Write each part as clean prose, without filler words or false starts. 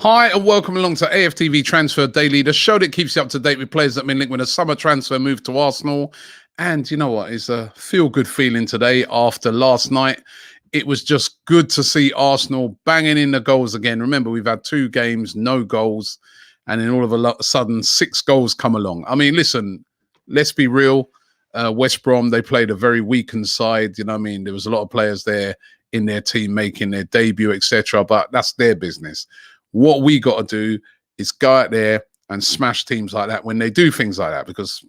Hi and welcome along to AFTV Transfer Daily, the show that keeps you up to date with players that have been linked with a summer transfer move to Arsenal. And you know what? It's a feel-good feeling today after last night. It was just good to see Arsenal banging in the goals again. Remember, we've had 2 games, no goals, and then all of a sudden 6 goals come along. I mean, listen, let's be real. West Brom, they played a very weakened side. You know what I mean? There was a lot of players there in their team making their debut, etc. But that's their business. What we got to do is go out there and smash teams like that when they do things like that, because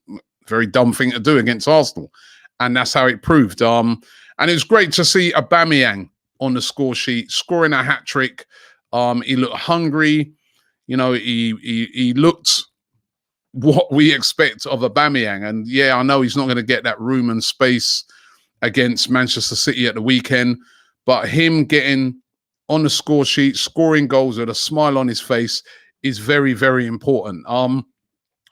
very dumb thing to do against Arsenal. And that's how it proved. And it was great to see Aubameyang on the score sheet, scoring a hat-trick. He looked hungry. You know, he looked what we expect of Aubameyang. And yeah, I know he's not going to get that room and space against Manchester City at the weekend, but him getting on the score sheet, scoring goals with a smile on his face is very, very important.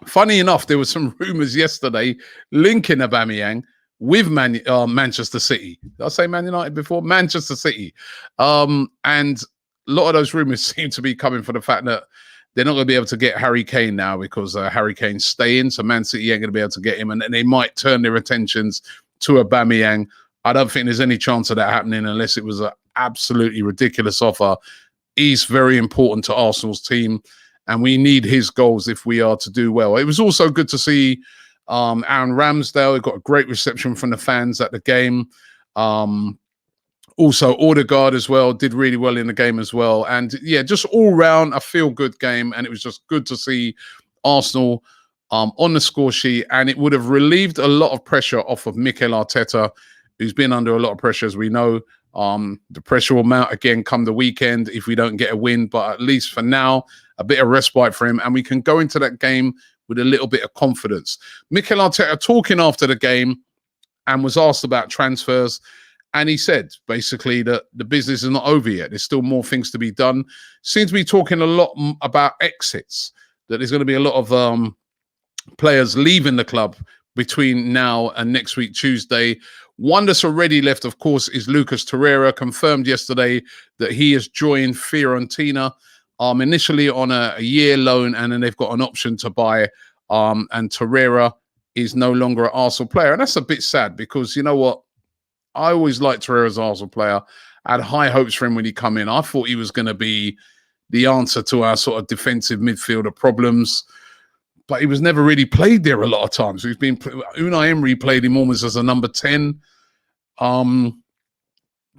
Funny enough, there were some rumours yesterday linking Aubameyang with Manchester City. Did I say Man United before? Manchester City. And a lot of those rumours seem to be coming from the fact that they're not going to be able to get Harry Kane now because Harry Kane's staying, so Man City ain't going to be able to get him, and they might turn their attentions to Aubameyang. I don't think there's any chance of that happening unless it was an absolutely ridiculous offer. He's very important to Arsenal's team, and we need his goals if we are to do well. It was also good to see Aaron Ramsdale. He got a great reception from the fans at the game. Also, Odegaard as well did really well in the game as well. And yeah, just all round a feel-good game. And it was just good to see Arsenal on the score sheet. And it would have relieved a lot of pressure off of Mikel Arteta, who's been under a lot of pressure, as we know. The pressure will mount again come the weekend if we don't get a win. But at least for now, a bit of respite for him. And we can go into that game with a little bit of confidence. Mikel Arteta talking after the game and was asked about transfers. And he said, basically, that the business is not over yet. There's still more things to be done. Seems to be talking a lot about exits, that there's going to be a lot of players leaving the club between now and next week, Tuesday. One that's already left, of course, is Lucas Torreira. Confirmed yesterday that he has joined Fiorentina, initially on a year loan, and then they've got an option to buy. And Torreira is no longer an Arsenal player. And that's a bit sad because, you know what? I always liked Torreira as an Arsenal player. I had high hopes for him when he come in. I thought he was going to be the answer to our sort of defensive midfielder problems, but he was never really played there a lot of times. He's been Unai Emery played him almost as a number 10.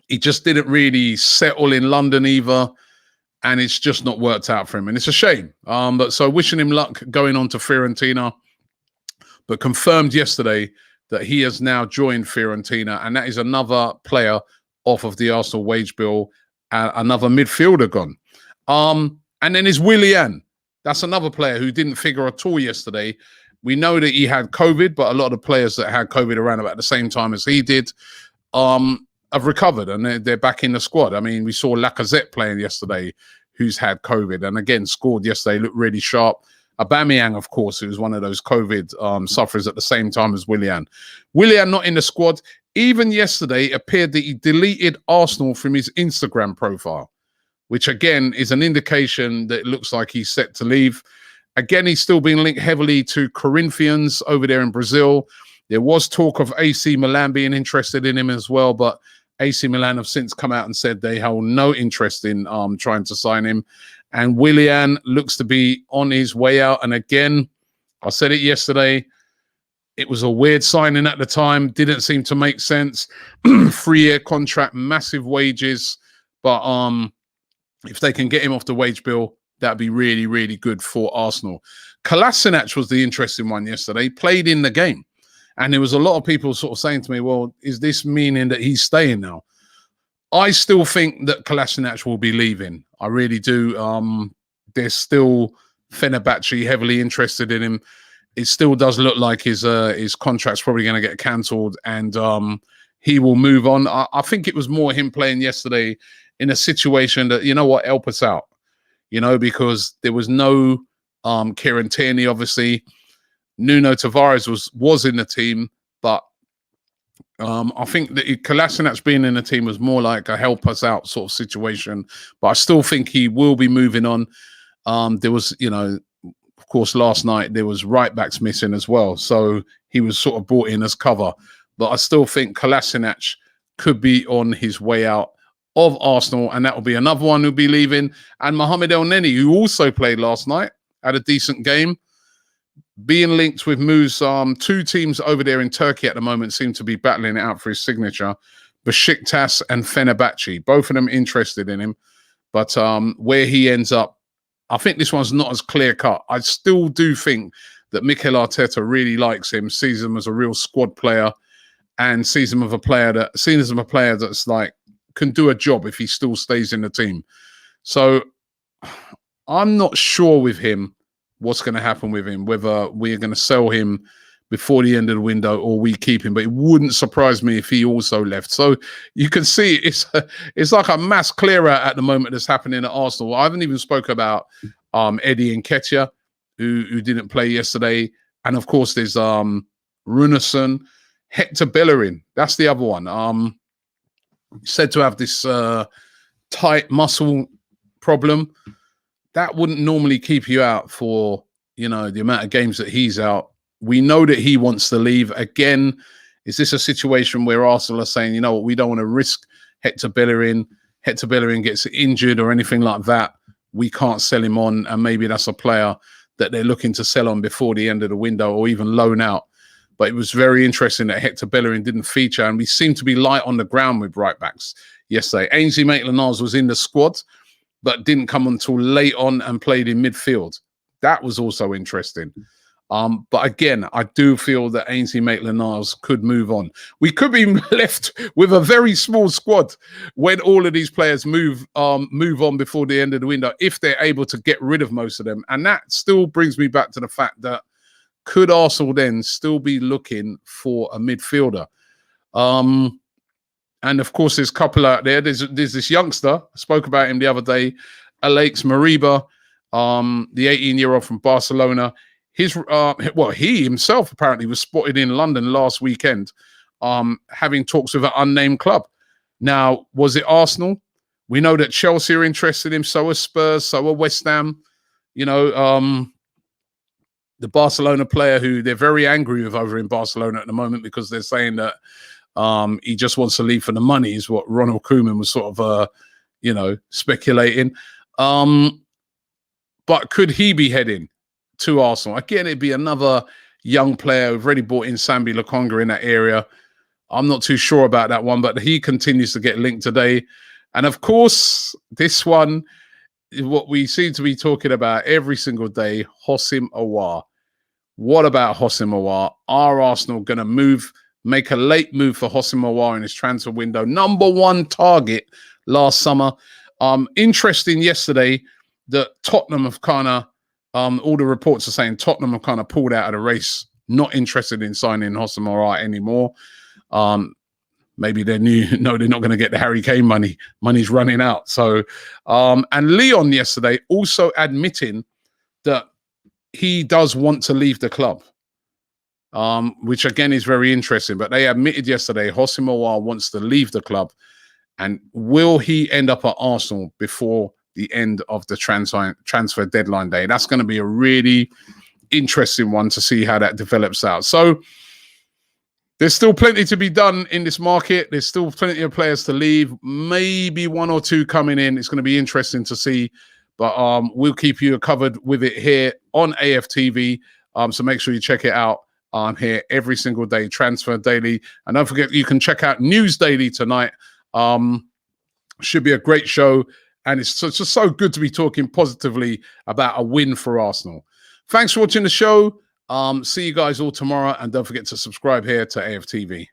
He just didn't really settle in London either, and it's just not worked out for him, and it's a shame. But so wishing him luck going on to Fiorentina, but confirmed yesterday that he has now joined Fiorentina, and that is another player off of the Arsenal wage bill, another midfielder gone. And then is Willian. That's another player who didn't figure at all yesterday. We know that he had COVID, but a lot of the players that had COVID around about the same time as he did have recovered, and they're back in the squad. I mean, we saw Lacazette playing yesterday, who's had COVID, and again, scored yesterday, looked really sharp. Aubameyang, of course, who was one of those COVID sufferers at the same time as Willian. Willian not in the squad. Even yesterday, it appeared that he deleted Arsenal from his Instagram profile, which again is an indication that it looks like he's set to leave. Again, he's still being linked heavily to Corinthians over there in Brazil. There was talk of AC Milan being interested in him as well, but AC Milan have since come out and said they have no interest in trying to sign him. And Willian looks to be on his way out. And again, I said it yesterday, it was a weird signing at the time. Didn't seem to make sense. 3-year contract, massive wages. But if they can get him off the wage bill, that'd be really, really good for Arsenal. Kolasinac was the interesting one yesterday. Played in the game. And there was a lot of people sort of saying to me, well, is this meaning that he's staying now? I still think that Kolasinac will be leaving. I really do. There's still Fenerbahce heavily interested in him. It still does look like his contract's probably going to get cancelled, and he will move on. I think it was more him playing yesterday in a situation that, you know what, help us out. You know, because there was no Kieran Tierney, obviously. Nuno Tavares was in the team, but I think that Kolasinac being in the team was more like a help us out sort of situation, but I still think he will be moving on. There was, you know, of course, last night there was right backs missing as well, so he was sort of brought in as cover. But I still think Kolasinac could be on his way out of Arsenal, and that will be another one who'll be leaving. And MOHAMED ELNENY, who also played last night, had a decent game, being linked with moves. Two teams over there in Turkey at the moment seem to be battling it out for his signature. Besiktas and Fenerbahce, both of them interested in him. But where he ends up, I think this one's not as clear-cut. I still do think that Mikel Arteta really likes him, sees him as a real squad player, and sees him as a player that's like can do a job if he still stays in the team. So I'm not sure with him what's going to happen with him, whether we're going to sell him before the end of the window or we keep him. But it wouldn't surprise me if he also left. So you can see it's like a mass clear out at the moment that's happening at Arsenal. I haven't even spoke about Eddie Nketiah, who didn't play yesterday. And of course, there's Runarsson, Hector Bellerin. That's the other one. Said to have this tight muscle problem. That wouldn't normally keep you out for, you know, the amount of games that he's out. We know that he wants to leave. Again, is this a situation where Arsenal are saying, you know what, we don't want to risk Hector Bellerin. Hector Bellerin gets injured or anything like that. We can't sell him on. And maybe that's a player that they're looking to sell on before the end of the window or even loan out. But it was very interesting that Hector Bellerin didn't feature. And we seem to be light on the ground with right backs yesterday. Ainsley Maitland-Niles was in the squad, but didn't come until late on and played in midfield. That was also interesting. But again, I do feel that Ainsley Maitland-Niles could move on. We could be left with a very small squad when all of these players move on before the end of the window, if they're able to get rid of most of them. And that still brings me back to the fact that could Arsenal then still be looking for a midfielder? And of course, there's a couple out there. There's this youngster, I spoke about him the other day, Alex MORIBA, the 18-year-old from Barcelona. He himself apparently was spotted in London last weekend, having talks with an unnamed club. Now, was it Arsenal? We know that Chelsea are interested in him, so are Spurs, so are West Ham. You know, the Barcelona player who they're very angry with over in Barcelona at the moment because they're saying that he just wants to leave for the money, is what Ronald Koeman was sort of, you know, speculating. But could he be heading to Arsenal? Again, it'd be another young player. We've already brought in Sambi Lokonga in that area. I'm not too sure about that one, but he continues to get linked today. And of course, this one is what we seem to be talking about every single day, Houssem Aouar. What about Houssem Aouar? Are Arsenal going to make a late move for Houssem Aouar in his transfer window? #1 target last summer. Interesting yesterday that Tottenham have kind of, all the reports are saying Tottenham have kind of pulled out of the race, not interested in signing Houssem Aouar anymore. Maybe they're not going to get the Harry Kane money. Money's running out. So, and Leon yesterday also admitting that he does want to leave the club, which again is very interesting. But they admitted yesterday Houssem Aouar wants to leave the club. And will he end up at Arsenal before the end of the transfer deadline day? That's going to be a really interesting one to see how that develops out. So there's still plenty to be done in this market. There's still plenty of players to leave. Maybe one or two coming in. It's going to be interesting to see. But we'll keep you covered with it here on AFTV. So make sure you check it out here every single day, Transfer Daily. And don't forget, you can check out News Daily tonight. Should be a great show. And it's just so good to be talking positively about a win for Arsenal. Thanks for watching the show. See you guys all tomorrow. And don't forget to subscribe here to AFTV.